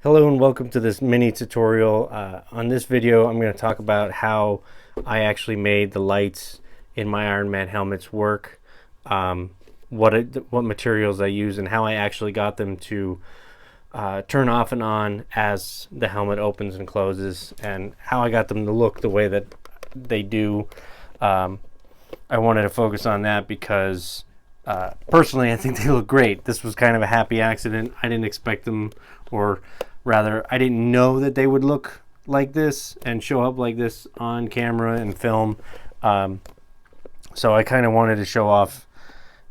Hello and welcome to this mini tutorial. On this video I'm going to talk about how I actually made the lights in my Iron Man helmets work, what materials I use, and how I actually got them to turn off and on as the helmet opens and closes, and how I got them to look the way that they do. I wanted to focus on that because personally I think they look great. This was kind of a happy accident. I didn't expect them, or rather I didn't know that they would look like this and show up like this on camera and film. So I kind of wanted to show off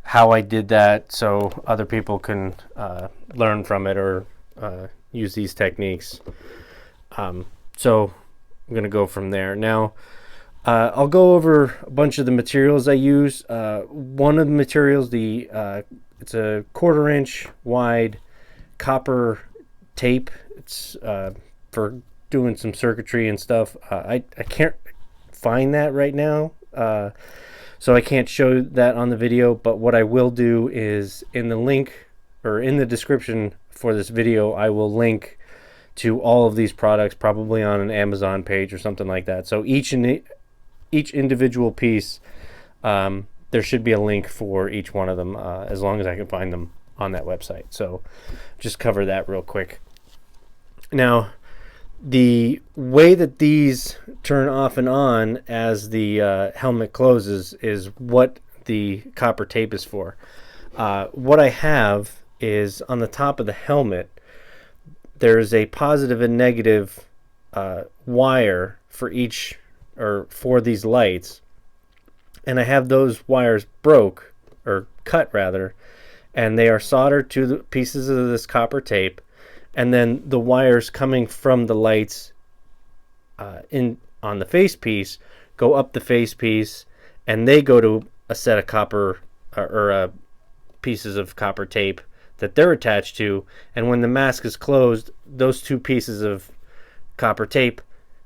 how I did that so other people can learn from it or use these techniques. So I'm going to go from there. Now I'll go over a bunch of the materials I use. One of the materials, it's a 1/4 inch wide copper tape. It's for doing some circuitry and stuff. I can't find that right now, so I can't show that on the video, but what I will do is in the link or in the description for this video I will link to all of these products, probably on an Amazon page or something like that. So each individual piece, there should be a link for each one of them, as long as I can find them on that website. So just cover that real quick. Now, the way that these turn off and on as the helmet closes is what the copper tape is for. What I have is on the top of the helmet, there's a positive and negative wire for each, or for these lights, and I have those wires broke, or cut rather, and they are soldered to the pieces of this copper tape, and then the wires coming from the lights on the face piece go up the face piece, and they go to a set of copper or pieces of copper tape that they're attached to, and when the mask is closed, those two pieces of copper tape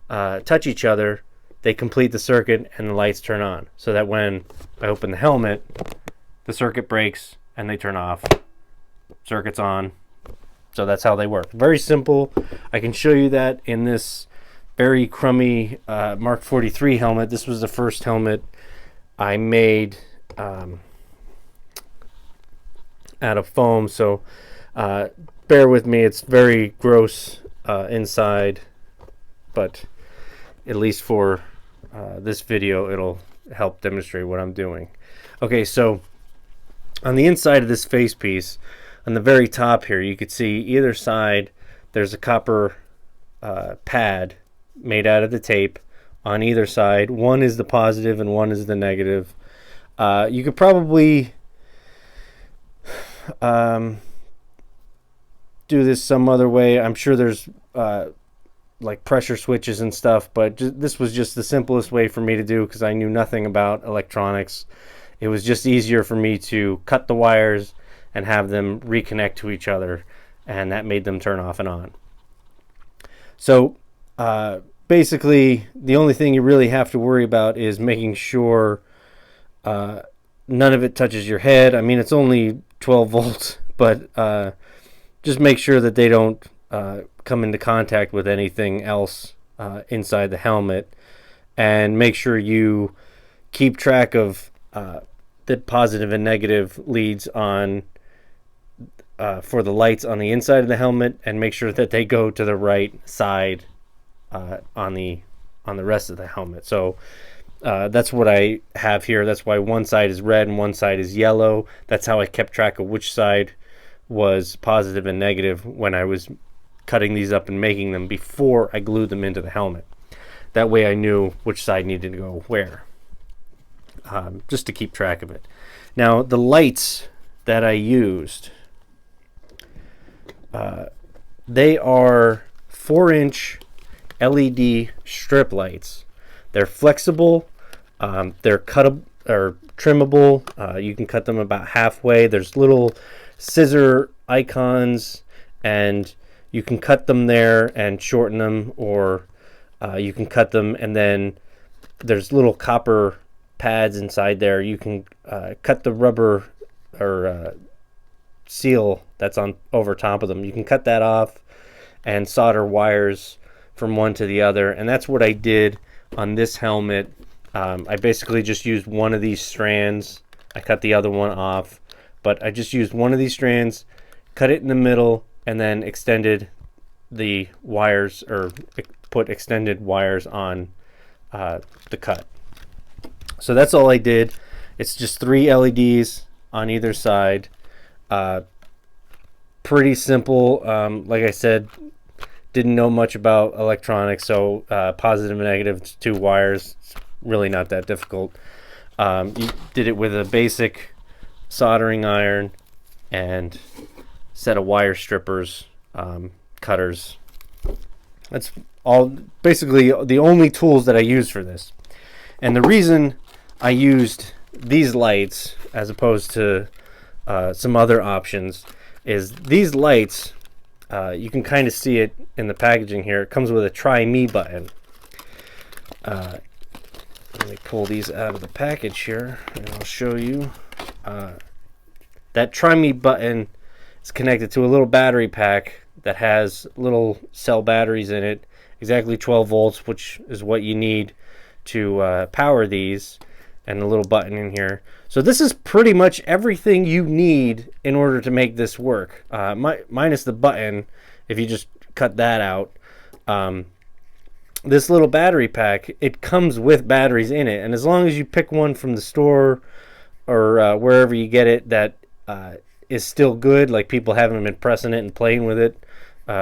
touch each other, they complete the circuit, and the lights turn on, so that when I open the helmet, the circuit breaks and they turn off. Circuit's on. So that's how they work. Very simple. I can show you that in this very crummy Mark 43 helmet. This was the first helmet I made out of foam, so bear with me. It's very gross inside, but at least for this video it'll help demonstrate what I'm doing. Okay, so on the inside of this face piece, on the very top here, you could see either side there's a copper pad made out of the tape on either side. One is the positive and one is the negative. You could probably do this some other way. I'm sure there's like pressure switches and stuff, but this was just the simplest way for me to do because I knew nothing about electronics. It was just easier for me to cut the wires and have them reconnect to each other, and that made them turn off and on. So basically the only thing you really have to worry about is making sure none of it touches your head. I mean, it's only 12 volts, but just make sure that they don't come into contact with anything else inside the helmet, and make sure you keep track of the positive and negative leads on for the lights on the inside of the helmet, and make sure that they go to the right side on the rest of the helmet. So that's what I have here. That's why one side is red and one side is yellow. That's how I kept track of which side was positive and negative when I was cutting these up and making them before I glued them into the helmet. That way I knew which side needed to go where, just to keep track of it. Now, the lights that I used, they are 4-inch LED strip lights. They're flexible, they're cuttable or trimmable. You can cut them about halfway. There's little scissor icons, and you can cut them there and shorten them, or you can cut them and then there's little copper pads inside there. You can cut the rubber or seal that's on over top of them. You can cut that off and solder wires from one to the other. And that's what I did on this helmet. I basically just used one of these strands. I cut the other one off, but I just used one of these strands, cut it in the middle, and then extended the wires, or put extended wires on the cut. So that's all I did. It's just 3 LEDs on either side. Pretty simple. Like I said, didn't know much about electronics, so positive and negative, 2 wires. It's really not that difficult. You did it with a basic soldering iron and set of wire strippers, cutters. That's all, basically the only tools that I use for this. And the reason I used these lights as opposed to some other options is these lights, you can kind of see it in the packaging here. It comes with a try me button. Let me pull these out of the package here and I'll show you. That try me button is connected to a little battery pack that has little cell batteries in it, exactly 12 volts, which is what you need to power these, and a little button in here. So this is pretty much everything you need in order to make this work, minus the button. If you just cut that out, this little battery pack, it comes with batteries in it, and as long as you pick one from the store or wherever you get it that is still good, like people haven't been pressing it and playing with it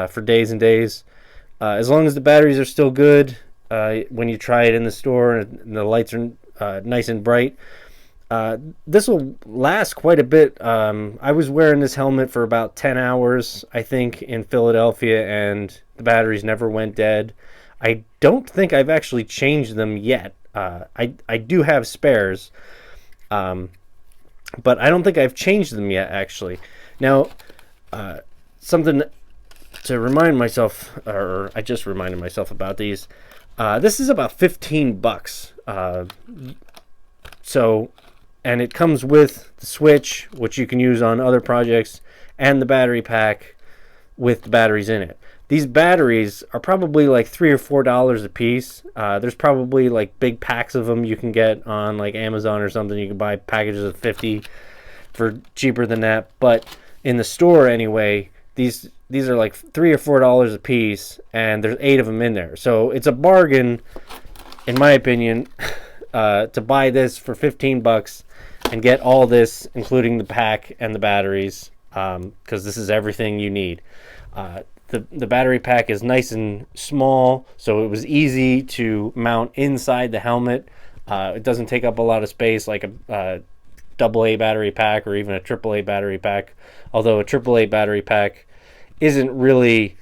for days and days, as long as the batteries are still good when you try it in the store and the lights are nice and bright, this will last quite a bit. I was wearing this helmet for about 10 hours, I think, in Philadelphia, and the batteries never went dead. I don't think I've actually changed them yet. I do have spares, but I don't think I've changed them yet, actually. Now, something to remind myself, or I just reminded myself about these. This is about $15. So, and it comes with the switch, which you can use on other projects, and the battery pack with the batteries in it. These batteries are probably like $3 or $4 a piece. There's probably like big packs of them you can get on like Amazon or something. You can buy packages of 50 for cheaper than that. But in the store anyway, these are like $3 or $4 a piece, and there's 8 of them in there. So it's a bargain, in my opinion, to buy this for $15 and get all this, including the pack and the batteries, because this is everything you need. The battery pack is nice and small, so it was easy to mount inside the helmet. It doesn't take up a lot of space like a AA battery pack or even a AAA battery pack, although a AAA battery pack isn't really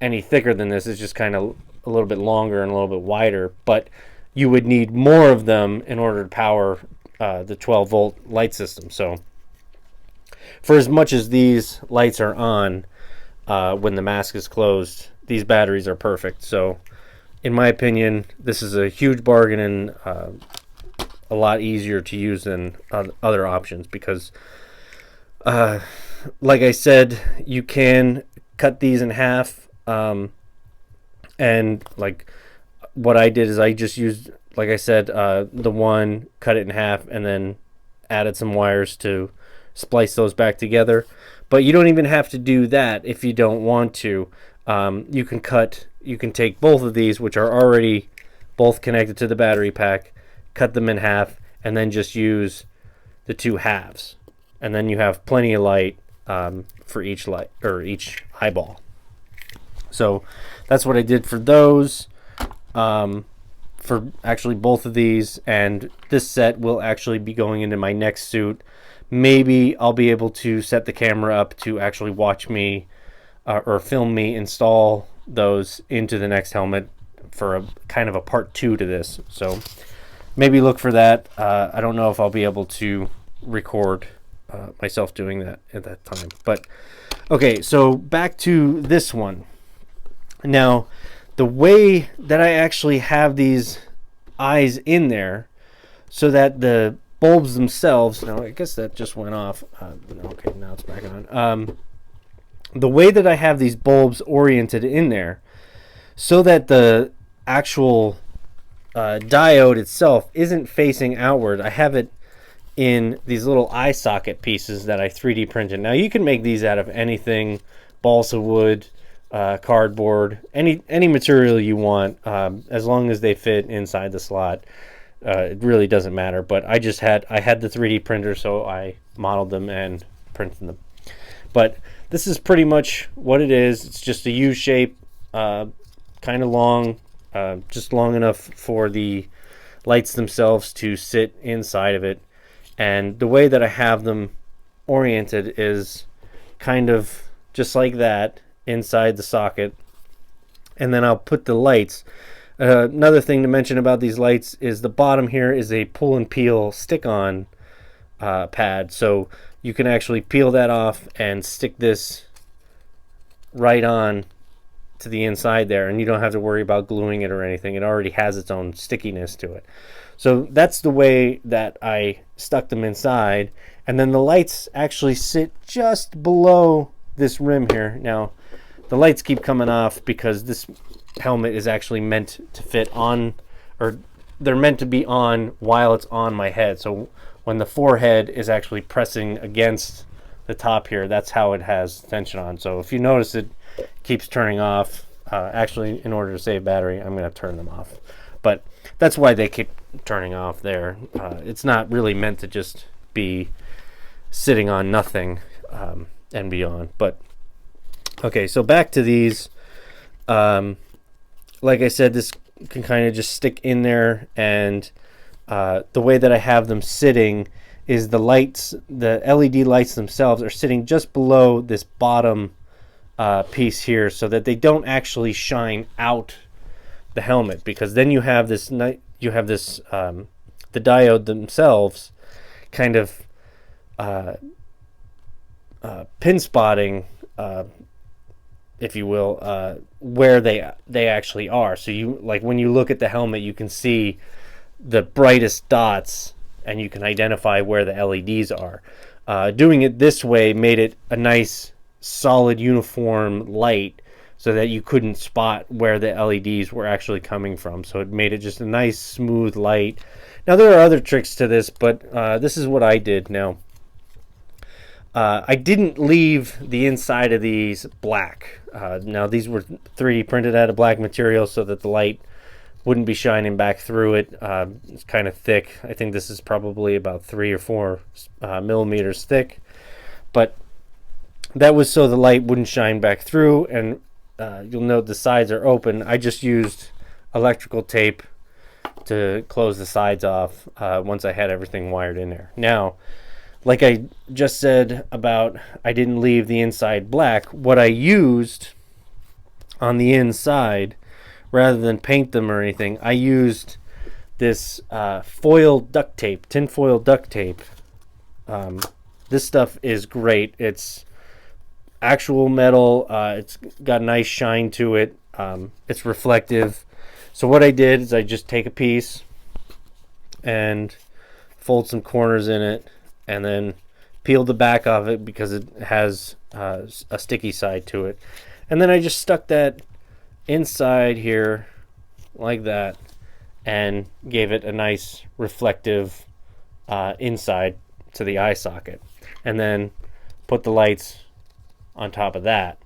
any thicker than this. It's just kind of a little bit longer and a little bit wider, but you would need more of them in order to power the 12 volt light system. So for as much as these lights are on when the mask is closed, these batteries are perfect. So in my opinion, this is a huge bargain and a lot easier to use than other options, because like I said, you can cut these in half, and like what I did is I just used, like I said, the one, cut it in half, and then added some wires to splice those back together. But you don't even have to do that if you don't want to. You can take both of these, which are already both connected to the battery pack, cut them in half, and then just use the 2 halves, and then you have plenty of light for each light, or each eyeball. So that's what I did for those, for actually both of these, and this set will actually be going into my next suit. Maybe I'll be able to set the camera up to actually watch me or film me install those into the next helmet for a kind of a part 2 to this. So maybe look for that. I don't know if I'll be able to record myself doing that at that time. But okay, so back to this one. Now, the way that I actually have these eyes in there so that the bulbs themselves, now I guess that just went off. Okay, now it's back on. the way that I have these bulbs oriented in there, so that the actual diode itself isn't facing outward, I have it in these little eye socket pieces that I 3D printed. Now you can make these out of anything, balsa wood, cardboard, any material you want, as long as they fit inside the slot. It really doesn't matter. But I had the 3D printer, so I modeled them and printed them. But this is pretty much what it is. It's just a U shape, kind of long, just long enough for the lights themselves to sit inside of it. And the way that I have them oriented is kind of just like that inside the socket. And then I'll put the lights. Another thing to mention about these lights is the bottom here is a pull and peel stick-on pad. So you can actually peel that off and stick this right on to the inside there, and you don't have to worry about gluing it or anything. It already has its own stickiness to it. So that's the way that I stuck them inside. And then the lights actually sit just below this rim here. Now, the lights keep coming off because this helmet is actually meant to fit on, or they're meant to be on while it's on my head. So when the forehead is actually pressing against the top here, that's how it has tension on. So if you notice it keeps turning off, actually in order to save battery, I'm going to turn them off. But that's why they keep turning off there. It's not really meant to just be sitting on nothing and beyond. But okay, so back to these. Like I said, this can kind of just stick in there, and the way that I have them sitting is the lights, the LED lights themselves are sitting just below this bottom piece here, so that they don't actually shine out the helmet, because then you have this the diode themselves kind of pin spotting, if you will, where they actually are. So you, like, when you look at the helmet, you can see the brightest dots and you can identify where the LEDs are. Doing it this way made it a nice solid uniform light, so that you couldn't spot where the LEDs were actually coming from. So it made it just a nice smooth light. Now there are other tricks to this, but this is what I did. Now I didn't leave the inside of these black. Now these were 3D printed out of black material so that the light wouldn't be shining back through it. It's kind of thick. I think this is probably about 3 or 4 millimeters thick. But that was so the light wouldn't shine back through, and you'll note the sides are open. I just used electrical tape to close the sides off once I had everything wired in there. Now, like I just said about I didn't leave the inside black, what I used on the inside, rather than paint them or anything, I used this foil duct tape, tinfoil duct tape. This stuff is great. It's actual metal. It's got a nice shine to it. It's reflective. So what I did is I just take a piece and fold some corners in it, and then peel the back of it because it has a sticky side to it. And then I just stuck that inside here like that and gave it a nice reflective inside to the eye socket. And then put the lights on top of that,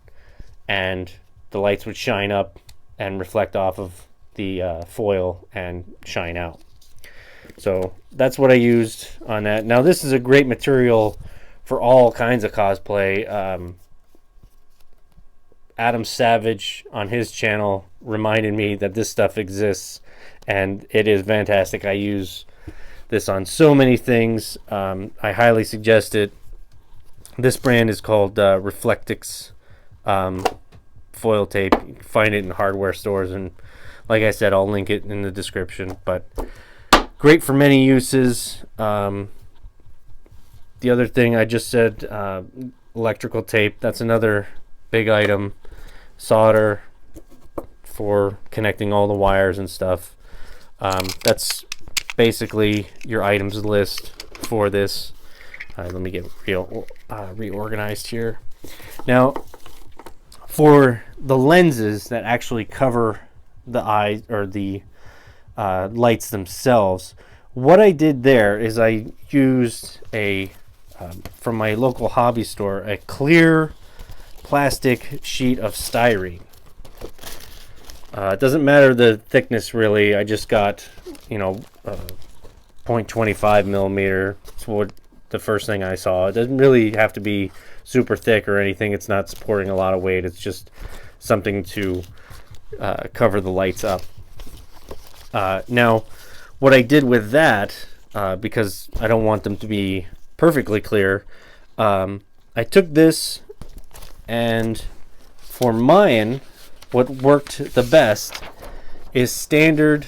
and the lights would shine up and reflect off of the foil and shine out. So that's what I used on that. Now this is a great material for all kinds of cosplay. Adam Savage on his channel reminded me that this stuff exists, and it is fantastic. I use this on so many things. I highly suggest it. This brand is called Reflectix foil tape. You can find it in hardware stores, and like I said, I'll link it in the description. But great for many uses. The other thing I just said, electrical tape. That's another big item. Solder for connecting all the wires and stuff. That's basically your items list for this. Let me get reorganized here. Now, For the lenses that actually cover the eye or the lights themselves, what I did there is I used a from my local hobby store, a clear plastic sheet of styrene. It doesn't matter the thickness really. I just got, 0.25 millimeter. It's what the first thing I saw. It doesn't really have to be super thick or anything. It's not supporting a lot of weight. It's just something to cover the lights up. Now, what I did with that, because I don't want them to be perfectly clear, I took this, and for mine, what worked the best is standard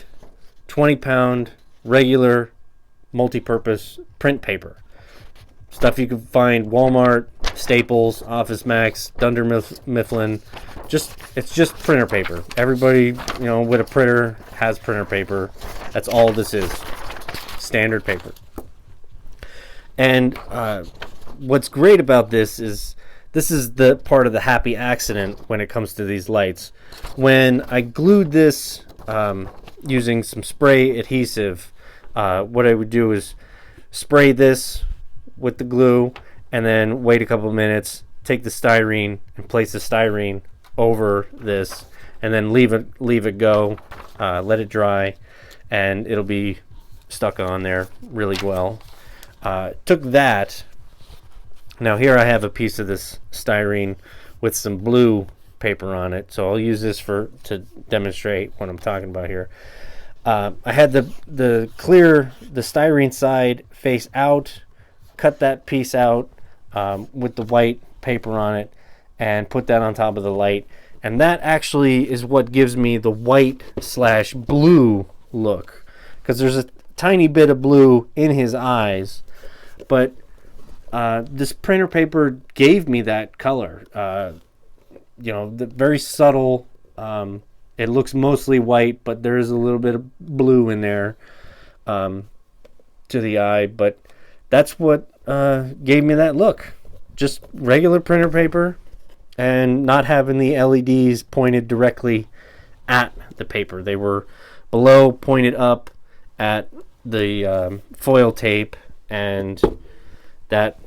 20-pound regular multi-purpose print paper. Stuff you can find Walmart, Staples, Office Max, Dunder Mifflin. It's just printer paper. Everybody, with a printer has printer paper. That's all this is. Standard paper. And what's great about this is the part of the happy accident when it comes to these lights. When I glued this using some spray adhesive, what I would do is spray this with the glue and then wait a couple of minutes, take the styrene and place the styrene over this, and then leave it go, let it dry, and it'll be stuck on there really well. Took that. Now here I have a piece of this styrene with some blue paper on it, so I'll use this to demonstrate what I'm talking about here. I had the styrene side face out, cut that piece out with the white paper on it, and put that on top of the light, and that actually is what gives me the white/blue look, because there's a tiny bit of blue in his eyes, but this printer paper gave me that color. The very subtle. It looks mostly white, but there is a little bit of blue in there to the eye. But that's what gave me that look. Just regular printer paper and not having the LEDs pointed directly at the paper. They were below, pointed up at the foil tape, and that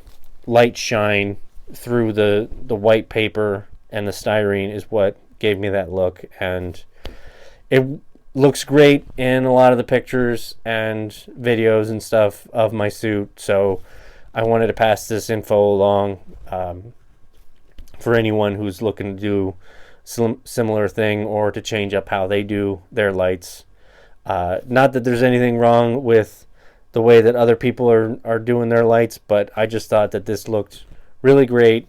light shine through the white paper and the styrene is what gave me that look. And it looks great in a lot of the pictures and videos and stuff of my suit, so I wanted to pass this info along for anyone who's looking to do similar thing or to change up how they do their lights. Not that there's anything wrong with the way that other people are doing their lights, but I just thought that this looked really great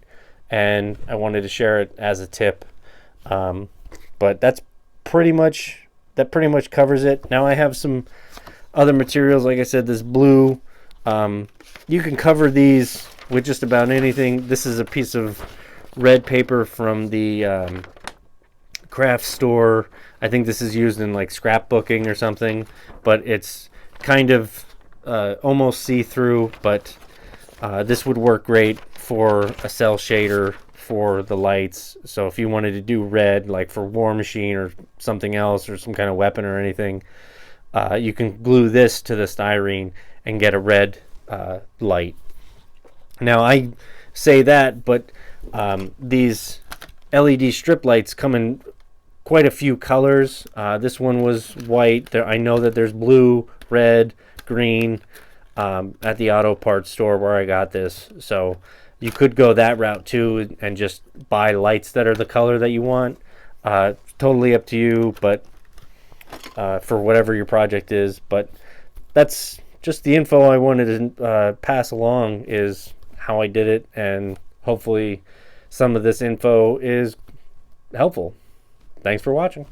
and I wanted to share it as a tip. But that pretty much covers it. Now I have some other materials, like I said, this blue. You can cover these with just about anything. This is a piece of red paper from the craft store. I think this is used in like scrapbooking or something, but it's kind of almost see-through, but this would work great for a cell shader for the lights. So if you wanted to do red, like for War Machine or something else, or some kind of weapon or anything, you can glue this to the styrene and get a red light. Now I say that, but these LED strip lights come in quite a few colors. This one was white. I know that there's blue, red, green at the auto parts store where I got this. So you could go that route too and just buy lights that are the color that you want. Totally up to you, but for whatever your project is. But that's just the info I wanted to pass along, is how I did it, and hopefully some of this info is helpful. Thanks for watching.